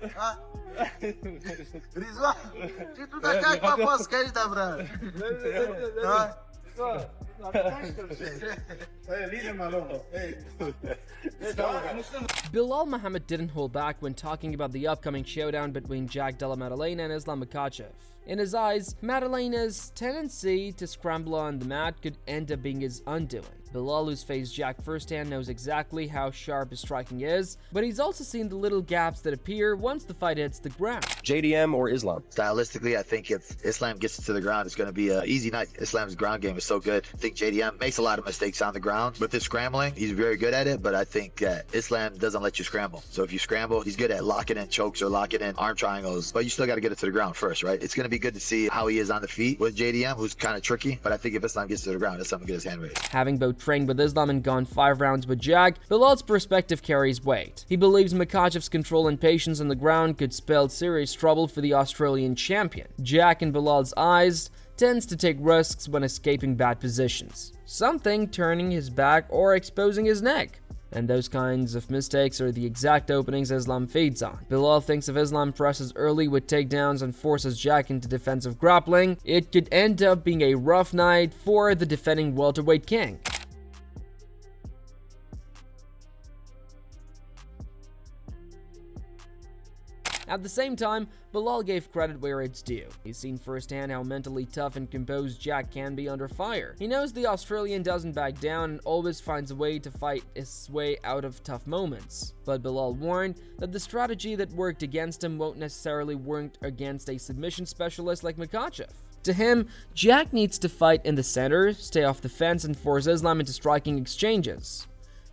Ha? Rizwan, czy tu tak jak ma Polska i dobra? Ha? Belal Muhammad didn't hold back when talking about the upcoming showdown between Della Maddalena and Islam Makhachev. In his eyes, Maddalena's tendency to scramble on the mat could end up being his undoing. Belal, who's faced Jack firsthand, knows exactly how sharp his striking is, but he's also seen the little gaps that appear once the fight hits the ground. JDM or Islam? Stylistically, I think if Islam gets it to the ground, it's going to be an easy night. Islam's ground game is so good. I think JDM makes a lot of mistakes on the ground. With his scrambling, he's very good at it, but I think Islam doesn't let you scramble. So if you scramble, he's good at locking in chokes or locking in arm triangles, but you still got to get it to the ground first, right? It's going to be good to see how he is on the feet with JDM, who's kind of tricky, but I think if Islam gets to the ground, Islam will get his hand raised. Having both trained with Islam and gone 5 rounds with Jack, Belal's perspective carries weight. He believes Makhachev's control and patience on the ground could spell serious trouble for the Australian champion. Jack, in Belal's eyes, tends to take risks when escaping bad positions, something turning his back or exposing his neck. And those kinds of mistakes are the exact openings Islam feeds on. Belal thinks if Islam presses early with takedowns and forces Jack into defensive grappling, it could end up being a rough night for the defending welterweight king. At the same time, Belal gave credit where it's due. He's seen firsthand how mentally tough and composed Jack can be under fire. He knows the Australian doesn't back down and always finds a way to fight his way out of tough moments. But Belal warned that the strategy that worked against him won't necessarily work against a submission specialist like Makhachev. To him, Jack needs to fight in the center, stay off the fence, and force Islam into striking exchanges.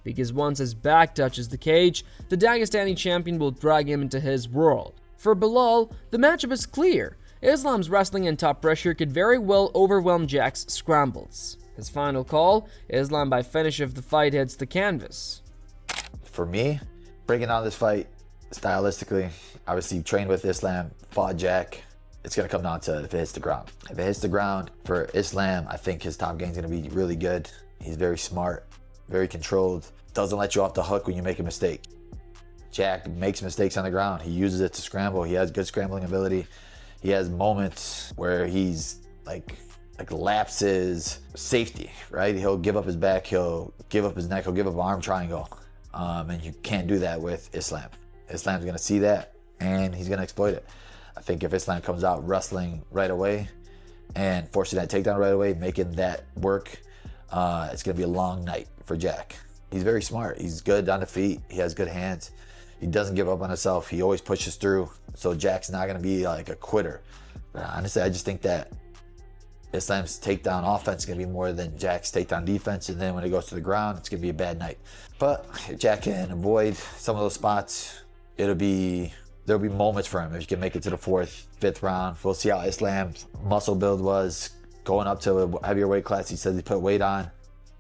Because once his back touches the cage, the Dagestani champion will drag him into his world. For Belal, the matchup is clear. Islam's wrestling and top pressure could very well overwhelm Jack's scrambles. His final call, Islam by finish if the fight hits the canvas. For me, breaking down this fight stylistically, obviously trained with Islam, fought Jack. It's going to come down to if it hits the ground. If it hits the ground for Islam, I think his top game is going to be really good. He's very smart, very controlled, doesn't let you off the hook when you make a mistake. Jack makes mistakes on the ground. He uses it to scramble. He has good scrambling ability. He has moments where he's like lapses safety, right? He'll give up his back, he'll give up his neck, he'll give up an arm triangle. And you can't do that with Islam. Islam's gonna see that and he's gonna exploit it. I think if Islam comes out wrestling right away and forcing that takedown right away, making that work, it's gonna be a long night for Jack. He's very smart. He's good on the feet. He has good hands. He doesn't give up on himself. He always pushes through. So Jack's not gonna be like a quitter. But honestly, I just think that Islam's takedown offense is gonna be more than Jack's takedown defense. And then when it goes to the ground, it's gonna be a bad night. But if Jack can avoid some of those spots, there'll be moments for him. If he can make it to the 4th, 5th round, we'll see how Islam's muscle build was going up to a heavier weight class. He says he put weight on.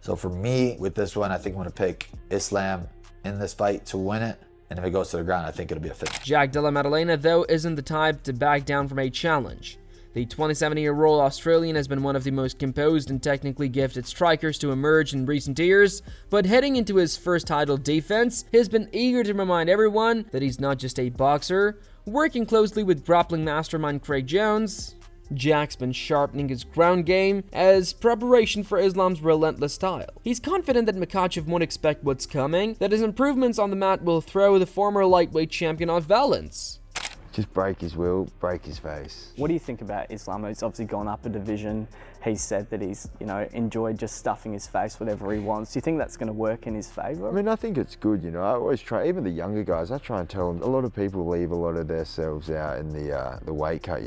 So for me, with this one, I think I'm gonna pick Islam in this fight to win it. And if it goes to the ground, I think it'll be a fit. Jack Della Maddalena, though, isn't the type to back down from a challenge. The 27-year-old Australian has been one of the most composed and technically gifted strikers to emerge in recent years, but heading into his first title defense, he's been eager to remind everyone that he's not just a boxer. Working closely with grappling mastermind Craig Jones, Jack's been sharpening his ground game as preparation for Islam's relentless style. He's confident that Makhachev won't expect what's coming, that his improvements on the mat will throw the former lightweight champion off balance. Just break his will, break his face. What do you think about Islam? He's obviously gone up a division. He's said that he's, enjoyed just stuffing his face whatever he wants. Do you think that's going to work in his favour? I mean, I think it's good, I always try, even the younger guys, I try and tell them, a lot of people leave a lot of themselves out in the weight cut,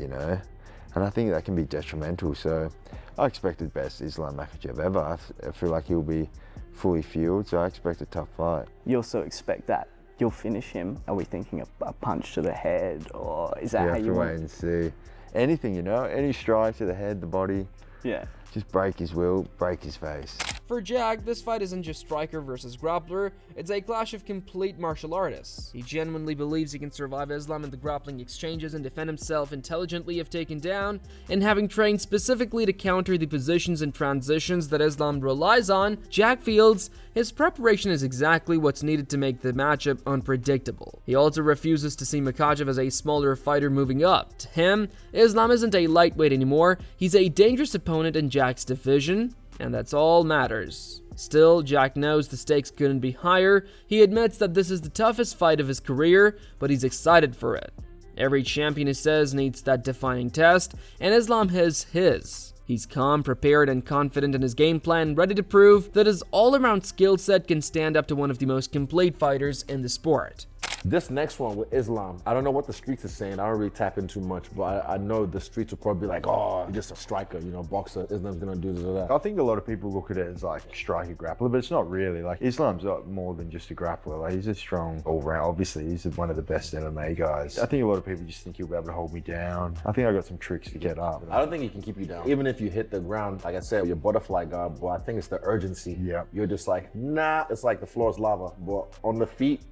and I think that can be detrimental. So I expect the best Islam Makhachev ever. I feel like he'll be fully fueled, so I expect a tough fight. You also expect that you'll finish him? Are we thinking a punch to the head, or is that how you wait and see? Anything, any strike to the head, the body. Yeah. Just break his will, break his face. For Jack, this fight isn't just striker versus grappler, it's a clash of complete martial artists. He genuinely believes he can survive Islam in the grappling exchanges and defend himself intelligently if taken down, and having trained specifically to counter the positions and transitions that Islam relies on, Jack feels his preparation is exactly what's needed to make the matchup unpredictable. He also refuses to see Makhachev as a smaller fighter moving up. To him, Islam isn't a lightweight anymore, he's a dangerous opponent in Jack's division, and that's all matters. Still, Jack knows the stakes couldn't be higher. He admits that this is the toughest fight of his career, but he's excited for it. Every champion, he says, needs that defining test, and Islam has his. He's calm, prepared, and confident in his game plan, ready to prove that his all-around skill set can stand up to one of the most complete fighters in the sport. This next one with Islam, I don't know what the streets are saying. I don't really tap in too much, but I know the streets will probably be like, oh, you're just a striker, you know, boxer. Islam's gonna do this or that. I think a lot of people look at it as like striker grappler, but it's not really. Like Islam's not more than just a grappler. Like he's a strong all-round. Obviously, he's one of the best MMA guys. I think a lot of people just think he'll be able to hold me down. I think I got some tricks to get up. I don't think he can keep you down. Even if you hit the ground, like I said, your butterfly guard, but I think it's the urgency. Yeah. You're just like, nah, it's like the floor is lava. But on the feet,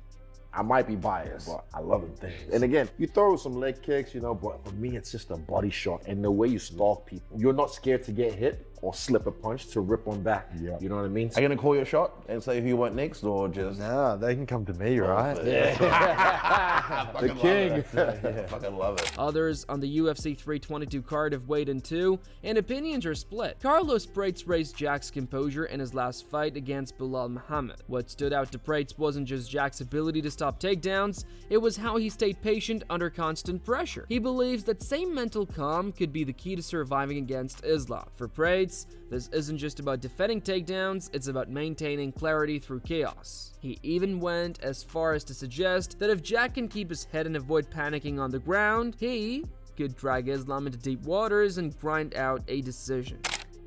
I might be biased, but I love them things. And again, you throw some leg kicks, you know, but for me, it's just a body shot and the way you stalk people. You're not scared to get hit or slip a punch to rip one back. Yeah. You know what I mean? Are you gonna call your shot and say who you want next, or just? Nah, they can come to me, right? The king. Fucking love it. Others on the UFC 322 card have weighed in too, and opinions are split. Carlos Prates raised Jack's composure in his last fight against Belal Muhammad. What stood out to Prates wasn't just Jack's ability to stop takedowns, it was how he stayed patient under constant pressure. He believes that same mental calm could be the key to surviving against Islam. For Prates, this isn't just about defending takedowns, it's about maintaining clarity through chaos. He even went as far as to suggest that if Jack can keep his head and avoid panicking on the ground, he could drag Islam into deep waters and grind out a decision.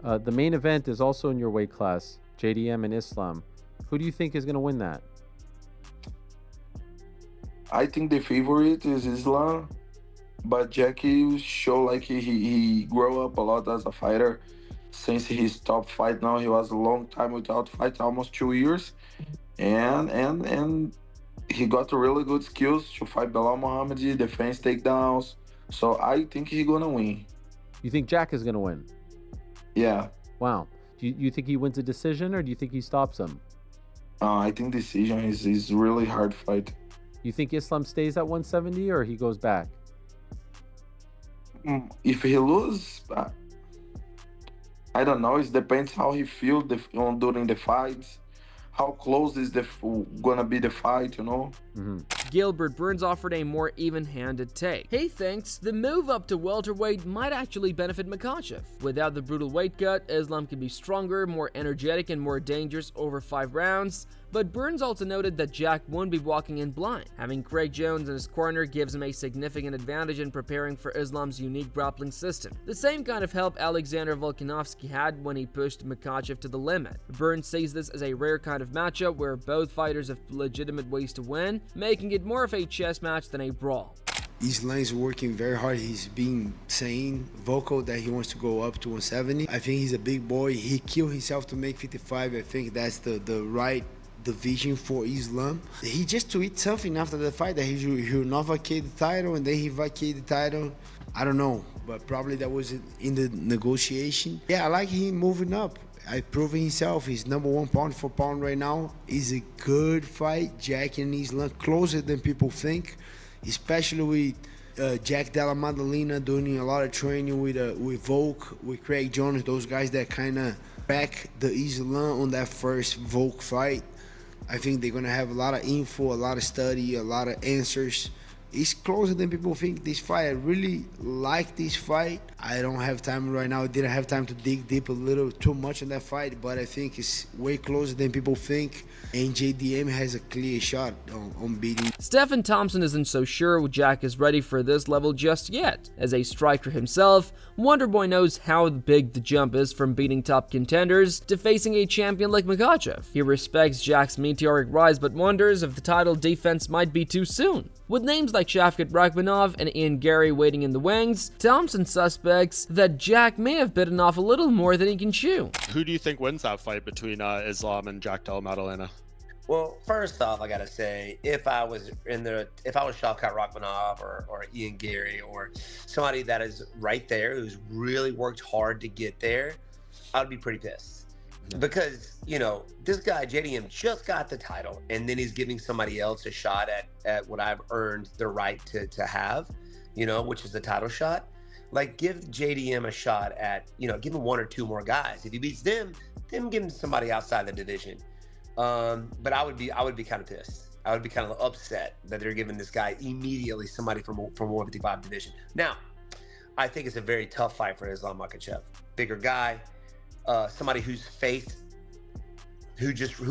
The main event is also in your weight class, JDM and Islam. Who do you think is going to win that? I think the favorite is Islam, but Jackie show like he grew up a lot as a fighter. Since he stopped fight now, he was a long time without fight, almost 2 years, and he got really good skills to fight Belal Muhammad, defense takedowns. So I think he's gonna win. You think Jack is going to win? Yeah. Wow. Do you think he wins a decision, or do you think he stops him? I think decision is really hard fight. You think Islam stays at 170 or he goes back? If he lose, I don't know. It depends how he feels during the fights. How close is gonna be the fight, you know? Gilbert Burns offered a more even-handed take. He thinks the move up to welterweight might actually benefit Makhachev. Without the brutal weight cut, Islam can be stronger, more energetic, and more dangerous over 5 rounds. But Burns also noted that Jack won't be walking in blind. Having Craig Jones in his corner gives him a significant advantage in preparing for Islam's unique grappling system. The same kind of help Alexander Volkanovski had when he pushed Makhachev to the limit. Burns sees this as a rare kind of matchup where both fighters have legitimate ways to win, making it more of a chess match than a brawl. Islam is working very hard. He's been saying vocal that he wants to go up to 170. I think he's a big boy. He killed himself to make 55. I think that's the right division for Islam. He just tweeted something after the fight that he will not vacate the title, and then he vacated the title. I don't know, but probably that was in the negotiation. Yeah, I like him moving up. I proven himself. He's #1 pound for pound right now. It's a good fight. Jack and Islam closer than people think, especially with Jack Della Maddalena doing a lot of training with Volk, with Craig Jones, those guys that kind of back the Islam on that first Volk fight. I think they're going to have a lot of info, a lot of study, a lot of answers. It's closer than people think, this fight. I really like this fight. I don't have time right now. I didn't have time to dig deep a little too much in that fight, but I think it's way closer than people think. And JDM has a clear shot on beating. Stephan Thompson isn't so sure Jack is ready for this level just yet. As a striker himself, Wonderboy knows how big the jump is from beating top contenders to facing a champion like Makhachev. He respects Jack's meteoric rise, but wonders if the title defense might be too soon. With names like Shavkat Rakhmonov and Ian Gary waiting in the wings, Thompson suspects that Jack may have bitten off a little more than he can chew. Who do you think wins that fight between Islam and Della Maddalena? Well, first off, I gotta say, if I was Shavkat Rakhmonov or Ian Gary or somebody that is right there who's really worked hard to get there, I'd be pretty pissed. Because, you know, this guy, JDM, just got the title, and then he's giving somebody else a shot at what I've earned the right to have, you know, which is the title shot. Like, give JDM a shot at, you know, give him one or two more guys. If he beats them, then give him somebody outside the division. But I would be kind of pissed. I would be kind of upset that they're giving this guy immediately somebody from 155 division. Now, I think it's a very tough fight for Islam Makhachev. Bigger guy, somebody who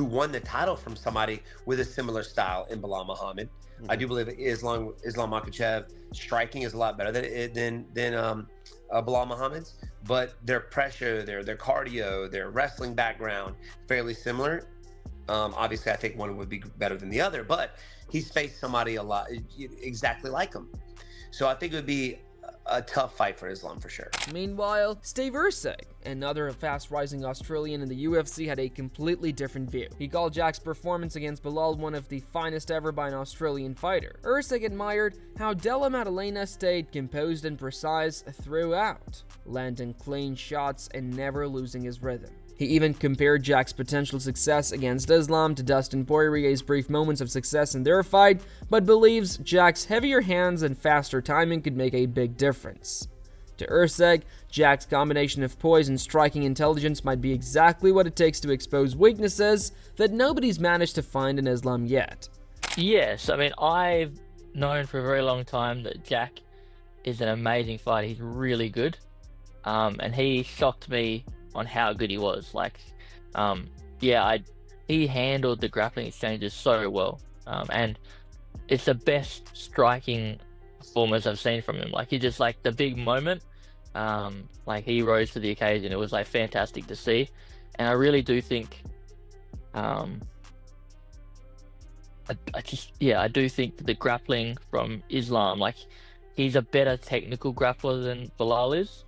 won the title from somebody with a similar style in Belal Muhammad. I do believe Islam Makhachev striking is a lot better than Belal Muhammad's, but their pressure, their cardio, their wrestling background, fairly similar. Obviously, I think one would be better than the other, but he's faced somebody a lot exactly like him. So I think it would be a tough fight for Islam for sure. Meanwhile, Steve Ursig, another fast-rising Australian in the UFC, had a completely different view. He called Jack's performance against Belal one of the finest ever by an Australian fighter. Ursig admired how Della Maddalena stayed composed and precise throughout, landing clean shots and never losing his rhythm. He even compared Jack's potential success against Islam to Dustin Poirier's brief moments of success in their fight, but believes Jack's heavier hands and faster timing could make a big difference. To Ursig, Jack's combination of poise and striking intelligence might be exactly what it takes to expose weaknesses that nobody's managed to find in Islam yet. Yes, I mean, I've known for a very long time that Jack is an amazing fighter. He's really good, and he shocked me on how good he was. Like, he handled the grappling exchanges so well, and it's the best striking performance I've seen from him. Like, he just, like, the big moment, like, he rose to the occasion. It was, like, fantastic to see, and I really do think, I do think that the grappling from Islam, like, he's a better technical grappler than Belal is,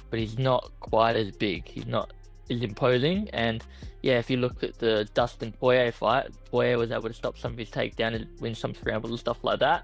but he's not quite as big. He's not as imposing. And yeah, if you look at the Dustin Poirier fight, Poirier was able to stop some of his takedown and win some scrambles and stuff like that.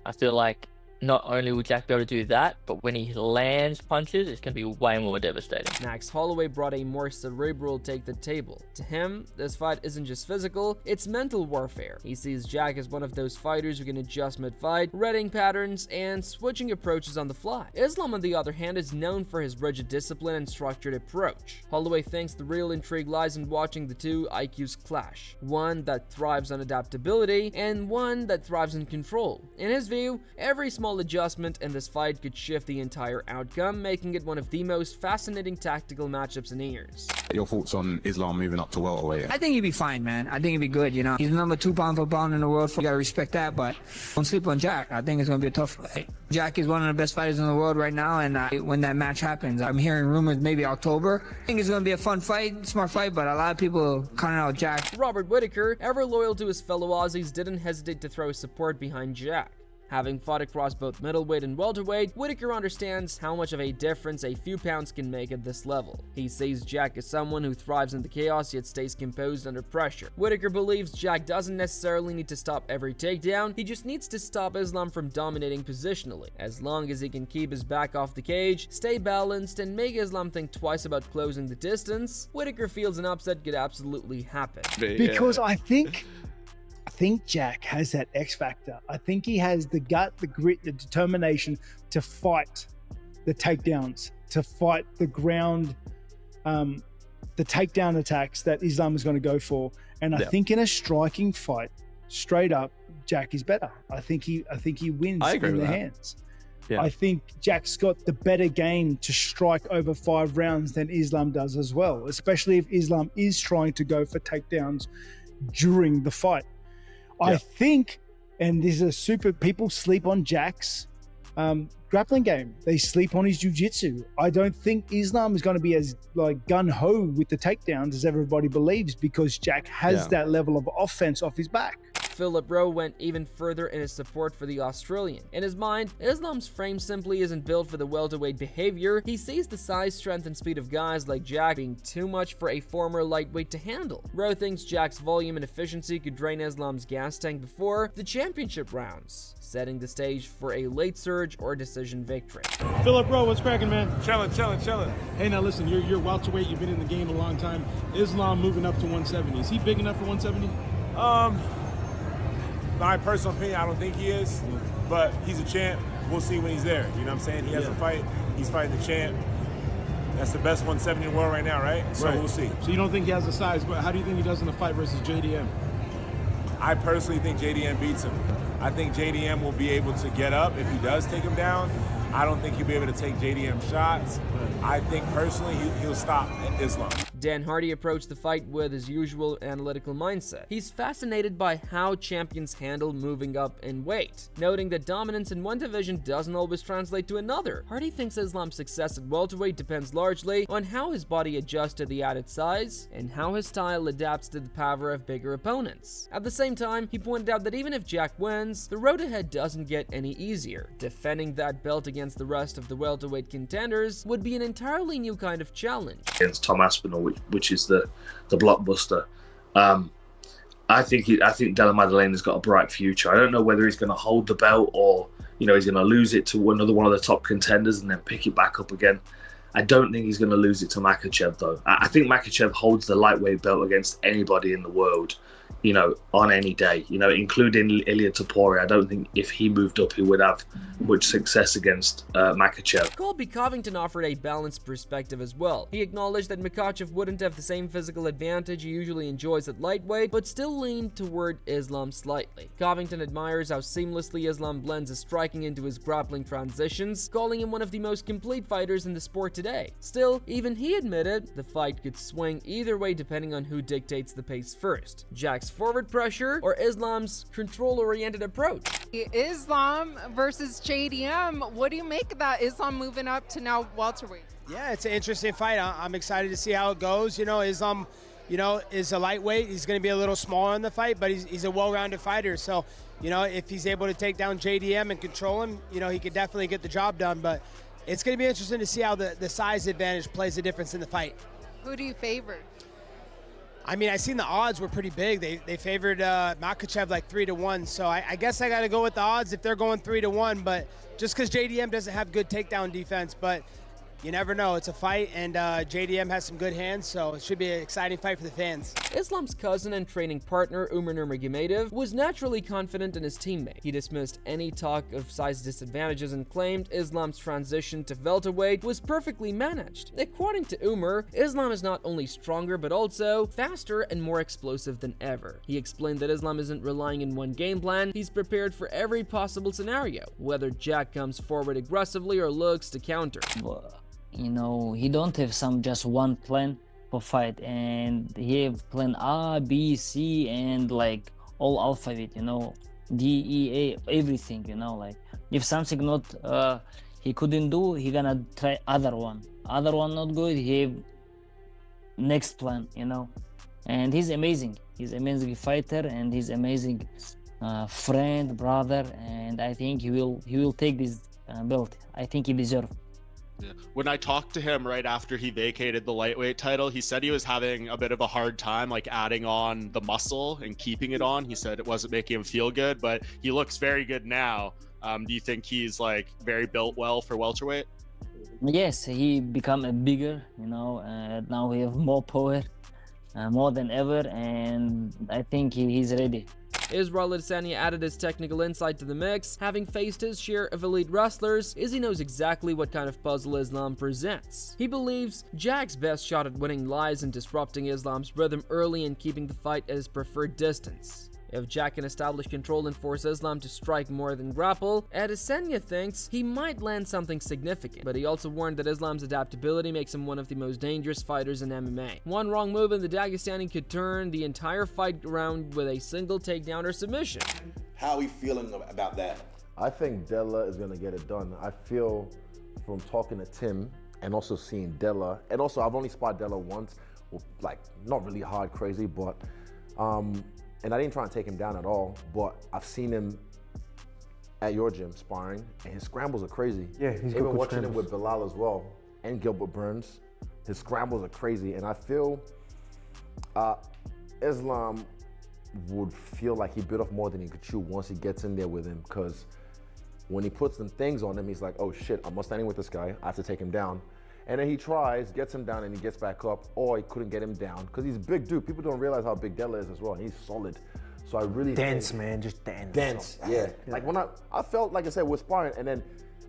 I feel like not only will Jack be able to do that, but when he lands punches, it's going to be way more devastating. Max Holloway brought a more cerebral take to the table. To him, this fight isn't just physical, it's mental warfare. He sees Jack as one of those fighters who can adjust mid-fight, reading patterns, and switching approaches on the fly. Islam, on the other hand, is known for his rigid discipline and structured approach. Holloway thinks the real intrigue lies in watching the two IQs clash, one that thrives on adaptability, and one that thrives in control. In his view, every small adjustment in this fight could shift the entire outcome, making it one of the most fascinating tactical matchups in years. Your thoughts on Islam moving up to welterweight? I think he'd be fine, man. I think he'd be good, you know. He's number 2 pound for pound in the world, so you gotta respect that, but don't sleep on Jack. I think it's gonna be a tough fight. Jack is one of the best fighters in the world right now, and when that match happens, I'm hearing rumors maybe October. I think it's gonna be a fun fight, smart fight, but a lot of people counting out Jack. Robert Whittaker, ever loyal to his fellow Aussies, didn't hesitate to throw his support behind Jack. Having fought across both middleweight and welterweight, Whittaker understands how much of a difference a few pounds can make at this level. He sees Jack as someone who thrives in the chaos yet stays composed under pressure. Whittaker believes Jack doesn't necessarily need to stop every takedown, he just needs to stop Islam from dominating positionally. As long as he can keep his back off the cage, stay balanced, and make Islam think twice about closing the distance, Whittaker feels an upset could absolutely happen. Because I think Jack has that X factor. I think he has the gut, the grit, the determination to fight the takedowns, to fight the ground, the takedown attacks that Islam is going to go for. And I think in a striking fight, straight up, Jack is better. I think he wins in the hands. Yeah. I think Jack's got the better game to strike over 5 rounds than Islam does as well, especially if Islam is trying to go for takedowns during the fight. I think, and this is people sleep on Jack's grappling game. They sleep on his jiu-jitsu. I don't think Islam is going to be as like gun-ho with the takedowns as everybody believes, because Jack has that level of offense off his back. Philip Rowe went even further in his support for the Australian. In his mind, Islam's frame simply isn't built for the welterweight behavior. He sees the size, strength, and speed of guys like Jack being too much for a former lightweight to handle. Rowe thinks Jack's volume and efficiency could drain Islam's gas tank before the championship rounds, setting the stage for a late surge or decision victory. Philip Rowe, what's cracking, man? Chilling. Hey, now listen, you're welterweight, you've been in the game a long time. Islam moving up to 170. Is he big enough for 170? My personal opinion, I don't think he is, but he's a champ. We'll see when he's there. You know what I'm saying? He has a fight. He's fighting the champ. That's the best 170 in the world right now, right? So we'll see. So you don't think he has the size, but how do you think he does in a fight versus JDM? I personally think JDM beats him. I think JDM will be able to get up if he does take him down. I don't think he'll be able to take JDM shots. I think personally he'll stop at Islam. Dan Hardy approached the fight with his usual analytical mindset. He's fascinated by how champions handle moving up in weight, noting that dominance in one division doesn't always translate to another. Hardy thinks Islam's success at welterweight depends largely on how his body adjusts to the added size and how his style adapts to the power of bigger opponents. At the same time, he pointed out that even if Jack wins, the road ahead doesn't get any easier. Defending that belt against the rest of the welterweight contenders would be an entirely new kind of challenge. Against Tom Aspinall, which is the blockbuster. I think Della Maddalena's got a bright future. I don't know whether he's going to hold the belt or he's going to lose it to another one of the top contenders and then pick it back up again. I don't think he's going to lose it to Makhachev though. I think Makhachev holds the lightweight belt against anybody in the world, on any day, including Ilia Topuria. I don't think if he moved up, he would have much success against Makhachev. Colby Covington offered a balanced perspective as well. He acknowledged that Makhachev wouldn't have the same physical advantage he usually enjoys at lightweight, but still leaned toward Islam slightly. Covington admires how seamlessly Islam blends his striking into his grappling transitions, calling him one of the most complete fighters in the sport today. Still, even he admitted the fight could swing either way depending on who dictates the pace first. Jack's forward pressure or Islam's control-oriented approach. Islam versus JDM. What do you make of that? Islam moving up to now welterweight. Yeah, it's an interesting fight. I'm excited to see how it goes. Islam, is a lightweight. He's going to be a little smaller in the fight, but he's a well-rounded fighter. So, if he's able to take down JDM and control him, he could definitely get the job done. But it's going to be interesting to see how the size advantage plays a difference in the fight. Who do you favor? I mean, I seen the odds were pretty big. They favored Makhachev like 3-1. So I guess I got to go with the odds if they're going 3-1. But just because JDM doesn't have good takedown defense, but you never know. It's a fight, and JDM has some good hands, so it should be an exciting fight for the fans. Islam's cousin and training partner, Umar Nurmagomedov, was naturally confident in his teammate. He dismissed any talk of size disadvantages and claimed Islam's transition to welterweight was perfectly managed. According to Umar, Islam is not only stronger but also faster and more explosive than ever. He explained that Islam isn't relying on one game plan, he's prepared for every possible scenario, whether Jack comes forward aggressively or looks to counter. He don't have just one plan for fight, and he have plan A, B, C, and like all alphabet, D, E, A, everything, if something not he couldn't do, he gonna try other one not good, he have next plan, and he's amazing fighter, and he's amazing friend, brother, and I think he will take this belt. I think he deserves. Yeah. When I talked to him right after he vacated the lightweight title, he said he was having a bit of a hard time adding on the muscle and keeping it on. He said it wasn't making him feel good, but he looks very good now. Do you think he's very built well for welterweight? Yes, he become a bigger, now he have more power, more than ever, and I think he's ready. Israel Adesanya added his technical insight to the mix. Having faced his share of elite wrestlers, Izzy knows exactly what kind of puzzle Islam presents. He believes Jack's best shot at winning lies in disrupting Islam's rhythm early and keeping the fight at his preferred distance. If Jack can establish control and force Islam to strike more than grapple, Adesanya thinks he might land something significant, but he also warned that Islam's adaptability makes him one of the most dangerous fighters in MMA. One wrong move and the Dagestani could turn the entire fight around with a single takedown or submission. How are we feeling about that? I think Della is going to get it done. I feel from talking to Tim and also seeing Della, and also I've only sparred Della once, not really hard crazy, but And I didn't try and take him down at all, but I've seen him at your gym sparring, and his scrambles are crazy. Yeah, he's good Even with watching him scrambles. with Belal as well, and Gilbert Burns, his scrambles are crazy. And I feel Islam would feel like he bit off more than he could chew once he gets in there with him, because when he puts some things on him, he's like, oh shit, I'm not standing with this guy, I have to take him down. And then he tries, gets him down, and he gets back up, or he couldn't get him down, because he's a big dude. People don't realize how big Della is as well, and he's solid. So I really Dense, think, man, just dense. Dense, yeah. Like when I felt, like I said, we're sparring, and then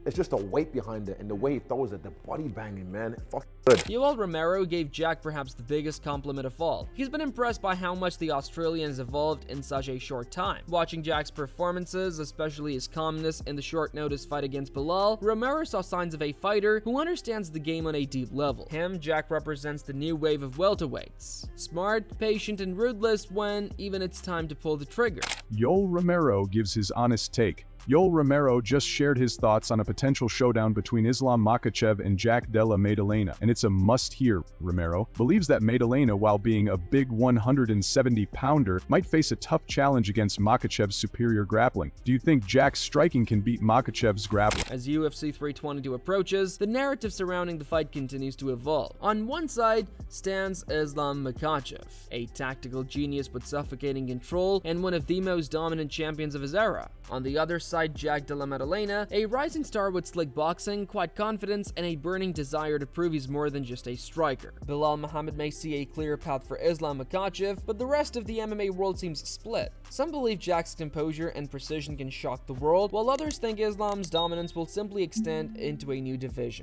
it's just the weight behind it, and the way he throws it, the body banging, man, fuck good. Yoel Romero gave Jack perhaps the biggest compliment of all. He's been impressed by how much the Australian has evolved in such a short time. Watching Jack's performances, especially his calmness in the short notice fight against Belal, Romero saw signs of a fighter who understands the game on a deep level. Jack represents the new wave of welterweights. Smart, patient, and ruthless when even it's time to pull the trigger. Yoel Romero gives his honest take. Yoel Romero just shared his thoughts on a potential showdown between Islam Makhachev and Jack Della Maddalena, and it's a must-hear. Romero believes that Maddalena, while being a big 170-pounder, might face a tough challenge against Makhachev's superior grappling. Do you think Jack's striking can beat Makhachev's grappling? As UFC 322 approaches, the narrative surrounding the fight continues to evolve. On one side stands Islam Makhachev, a tactical genius with suffocating control and one of the most dominant champions of his era. On the other side, Jack Della Maddalena, a rising star with slick boxing, quiet confidence, and a burning desire to prove he's more than just a striker. Belal Muhammad may see a clear path for Islam Makhachev, but the rest of the MMA world seems split. Some believe Jack's composure and precision can shock the world, while others think Islam's dominance will simply extend into a new division.